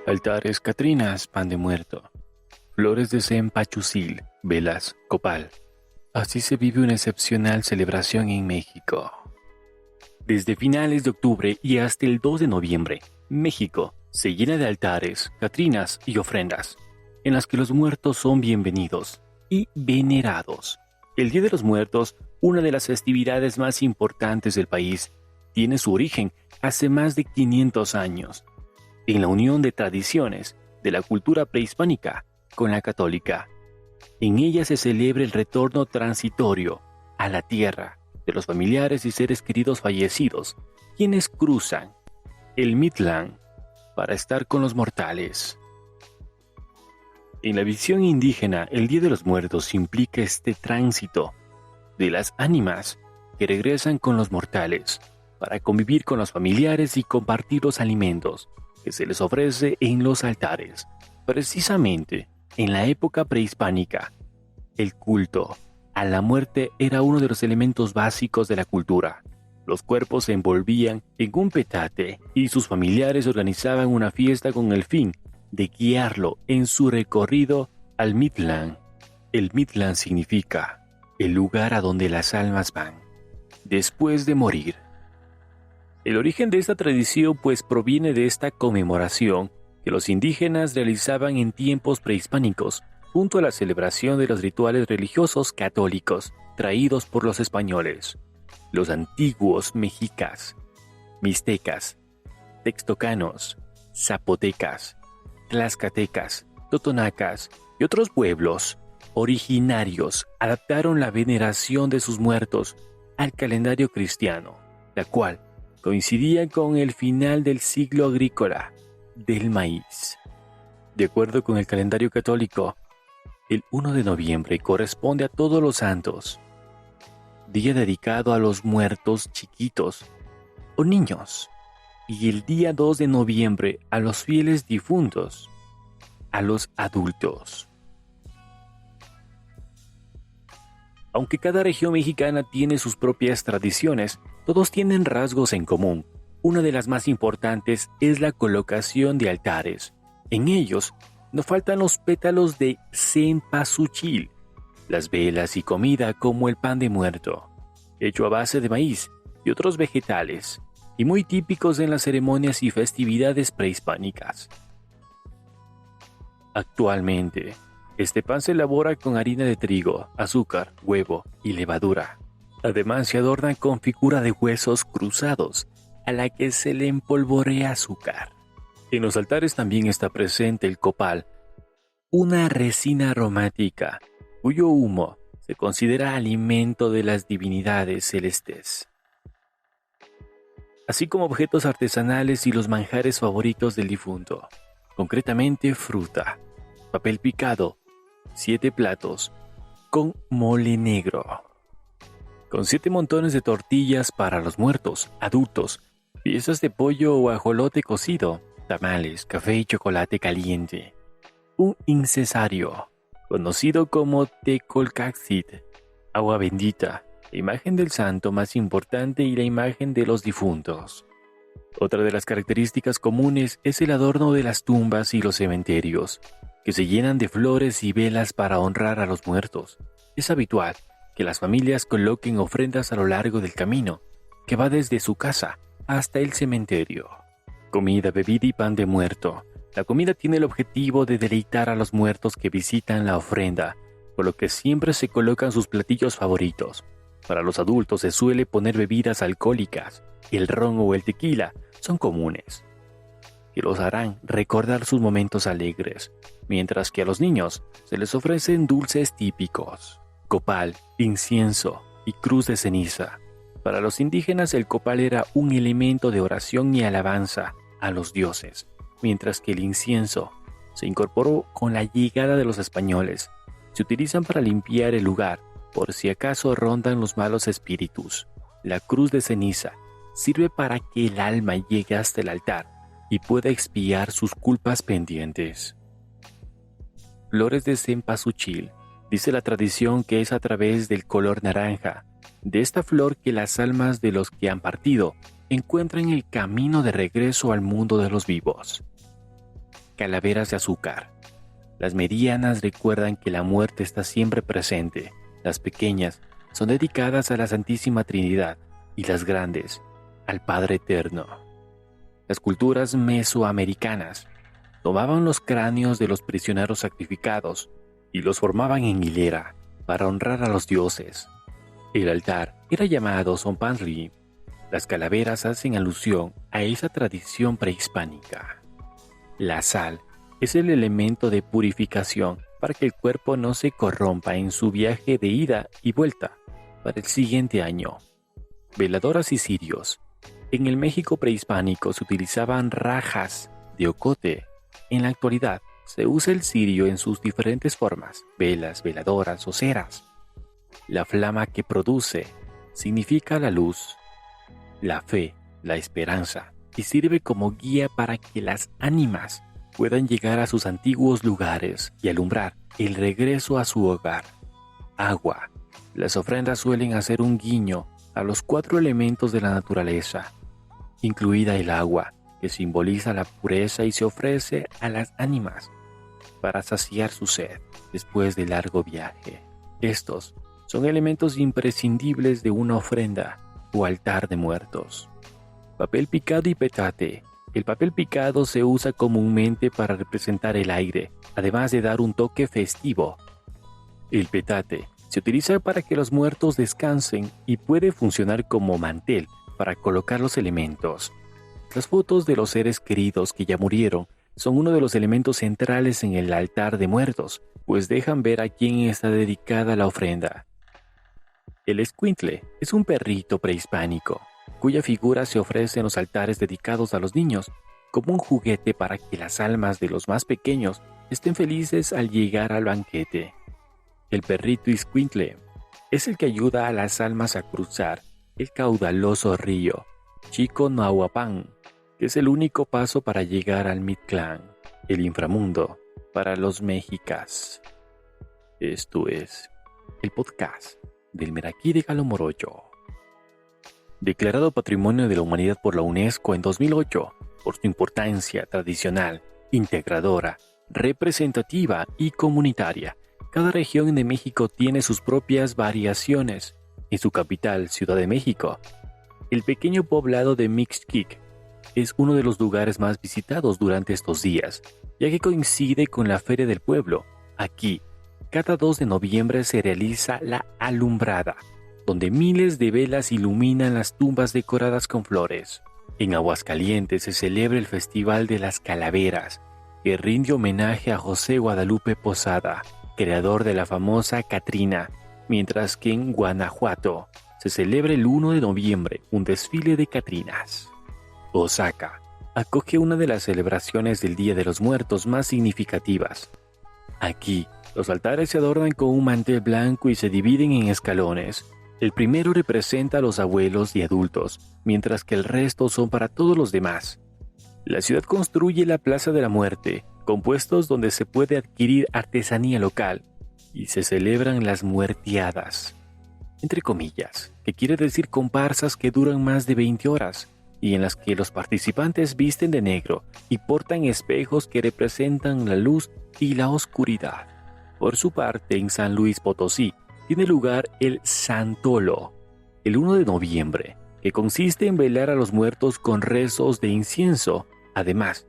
Altares, catrinas, pan de muerto, flores de cempasúchil, velas, copal. Así se vive una excepcional celebración en México. Desde finales de octubre y hasta el 2 de noviembre, México se llena de altares, catrinas y ofrendas, en las que los muertos son bienvenidos y venerados. El Día de los Muertos, una de las festividades más importantes del país, tiene su origen hace más de 500 años, en la unión de tradiciones de la cultura prehispánica con la católica. En ella se celebra el retorno transitorio a la tierra de los familiares y seres queridos fallecidos, quienes cruzan el Mictlán para estar con los mortales. En la visión indígena, el Día de los Muertos implica este tránsito de las ánimas que regresan con los mortales para convivir con los familiares y compartir los alimentos que se les ofrece en los altares. Precisamente en la época prehispánica, el culto a la muerte era uno de los elementos básicos de la cultura. Los cuerpos se envolvían en un petate y sus familiares organizaban una fiesta con el fin de guiarlo en su recorrido al Mictlán. El Mictlán significa el lugar a donde las almas van después de morir. El origen de esta tradición pues proviene de esta conmemoración que los indígenas realizaban en tiempos prehispánicos junto a la celebración de los rituales religiosos católicos traídos por los españoles. Los antiguos mexicas, mixtecas, textocanos, zapotecas, tlaxcaltecas, totonacas y otros pueblos originarios adaptaron la veneración de sus muertos al calendario cristiano, la cual coincidía con el final del ciclo agrícola del maíz. De acuerdo con el calendario católico, el 1 de noviembre corresponde a Todos los Santos, día dedicado a los muertos chiquitos o niños, y el día 2 de noviembre a los fieles difuntos, a los adultos. Aunque cada región mexicana tiene sus propias tradiciones, todos tienen rasgos en común. Una de las más importantes es la colocación de altares. En ellos no faltan los pétalos de cempasúchil, las velas y comida como el pan de muerto, hecho a base de maíz y otros vegetales, y muy típicos en las ceremonias y festividades prehispánicas. Actualmente, este pan se elabora con harina de trigo, azúcar, huevo y levadura. Además se adorna con figura de huesos cruzados, a la que se le empolvorea azúcar. En los altares también está presente el copal, una resina aromática, cuyo humo se considera alimento de las divinidades celestes, así como objetos artesanales y los manjares favoritos del difunto, concretamente fruta, papel picado, 7 platos, con mole negro, con 7 montones de tortillas para los muertos, adultos, piezas de pollo o ajolote cocido, tamales, café y chocolate caliente, un incensario, conocido como tecolcaxit, agua bendita, la imagen del santo más importante y la imagen de los difuntos. Otra de las características comunes es el adorno de las tumbas y los cementerios, que se llenan de flores y velas para honrar a los muertos. Es habitual que las familias coloquen ofrendas a lo largo del camino, que va desde su casa hasta el cementerio. Comida, bebida y pan de muerto. La comida tiene el objetivo de deleitar a los muertos que visitan la ofrenda, por lo que siempre se colocan sus platillos favoritos. Para los adultos se suele poner bebidas alcohólicas. El ron o el tequila son comunes, que los harán recordar sus momentos alegres, mientras que a los niños se les ofrecen dulces típicos, copal, incienso y cruz de ceniza. Para los indígenas el copal era un elemento de oración y alabanza a los dioses, mientras que el incienso se incorporó con la llegada de los españoles. Se utilizan para limpiar el lugar, por si acaso rondan los malos espíritus. La cruz de ceniza sirve para que el alma llegue hasta el altar y pueda expiar sus culpas pendientes. Flores de cempasúchil. Dice la tradición que es a través del color naranja de esta flor que las almas de los que han partido encuentran el camino de regreso al mundo de los vivos. Calaveras de azúcar. Las medianas recuerdan que la muerte está siempre presente. Las pequeñas son dedicadas a la Santísima Trinidad y las grandes al Padre Eterno. Las culturas mesoamericanas tomaban los cráneos de los prisioneros sacrificados y los formaban en hilera para honrar a los dioses. El altar era llamado Zompantli. Las calaveras hacen alusión a esa tradición prehispánica. La sal es el elemento de purificación para que el cuerpo no se corrompa en su viaje de ida y vuelta para el siguiente año. Veladoras y cirios. En el México prehispánico se utilizaban rajas de ocote. En la actualidad se usa el cirio en sus diferentes formas, velas, veladoras o ceras. La flama que produce significa la luz, la fe, la esperanza, y sirve como guía para que las ánimas puedan llegar a sus antiguos lugares y alumbrar el regreso a su hogar. Agua. Las ofrendas suelen hacer un guiño a los 4 elementos de la naturaleza, incluida el agua, que simboliza la pureza y se ofrece a las ánimas para saciar su sed después del largo viaje. Estos son elementos imprescindibles de una ofrenda o altar de muertos. Papel picado y petate. El papel picado se usa comúnmente para representar el aire, además de dar un toque festivo. El petate se utiliza para que los muertos descansen y puede funcionar como mantel para colocar los elementos. Las fotos de los seres queridos que ya murieron son uno de los elementos centrales en el altar de muertos, pues dejan ver a quién está dedicada la ofrenda. El escuintle es un perrito prehispánico, cuya figura se ofrece en los altares dedicados a los niños, como un juguete para que las almas de los más pequeños estén felices al llegar al banquete. El perrito escuintle es el que ayuda a las almas a cruzar el caudaloso río Chiconahuapan, que es el único paso para llegar al Mictlán, el inframundo para los mexicas. Esto es el podcast del Meraquí de Galo Morocho. Declarado Patrimonio de la Humanidad por la UNESCO en 2008, por su importancia tradicional, integradora, representativa y comunitaria, cada región de México tiene sus propias variaciones. En su capital, Ciudad de México, el pequeño poblado de Mixquic es uno de los lugares más visitados durante estos días, ya que coincide con la Feria del Pueblo. Aquí, cada 2 de noviembre se realiza la alumbrada, donde miles de velas iluminan las tumbas decoradas con flores. En Aguascalientes se celebra el Festival de las Calaveras, que rinde homenaje a José Guadalupe Posada, creador de la famosa Catrina, mientras que en Guanajuato se celebra el 1 de noviembre un desfile de Catrinas. Osaka acoge una de las celebraciones del Día de los Muertos más significativas. Aquí, los altares se adornan con un mantel blanco y se dividen en escalones. El primero representa a los abuelos y adultos, mientras que el resto son para todos los demás. La ciudad construye la Plaza de la Muerte, con puestos donde se puede adquirir artesanía local, y se celebran las muerteadas, entre comillas, que quiere decir comparsas que duran más de 20 horas, y en las que los participantes visten de negro y portan espejos que representan la luz y la oscuridad. Por su parte, en San Luis Potosí, tiene lugar el Santolo, el 1 de noviembre, que consiste en velar a los muertos con rezos de incienso. Además,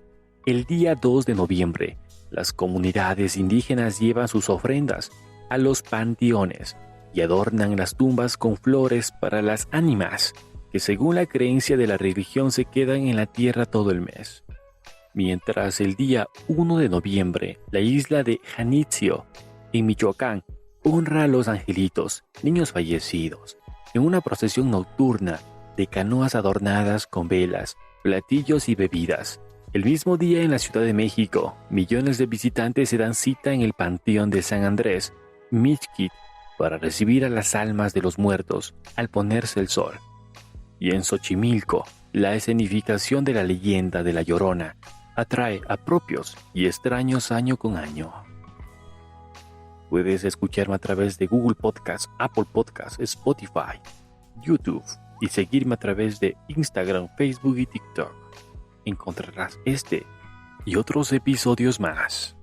el día 2 de noviembre, las comunidades indígenas llevan sus ofrendas a los panteones y adornan las tumbas con flores para las ánimas, que según la creencia de la religión se quedan en la tierra todo el mes. Mientras el día 1 de noviembre, la isla de Janitzio, en Michoacán, honra a los angelitos, niños fallecidos, en una procesión nocturna de canoas adornadas con velas, platillos y bebidas. El mismo día en la Ciudad de México, millones de visitantes se dan cita en el Panteón de San Andrés, Mixquic, para recibir a las almas de los muertos al ponerse el sol. Y en Xochimilco, la escenificación de la leyenda de La Llorona atrae a propios y extraños año con año. Puedes escucharme a través de Google Podcast, Apple Podcast, Spotify, YouTube y seguirme a través de Instagram, Facebook y TikTok. Encontrarás este y otros episodios más.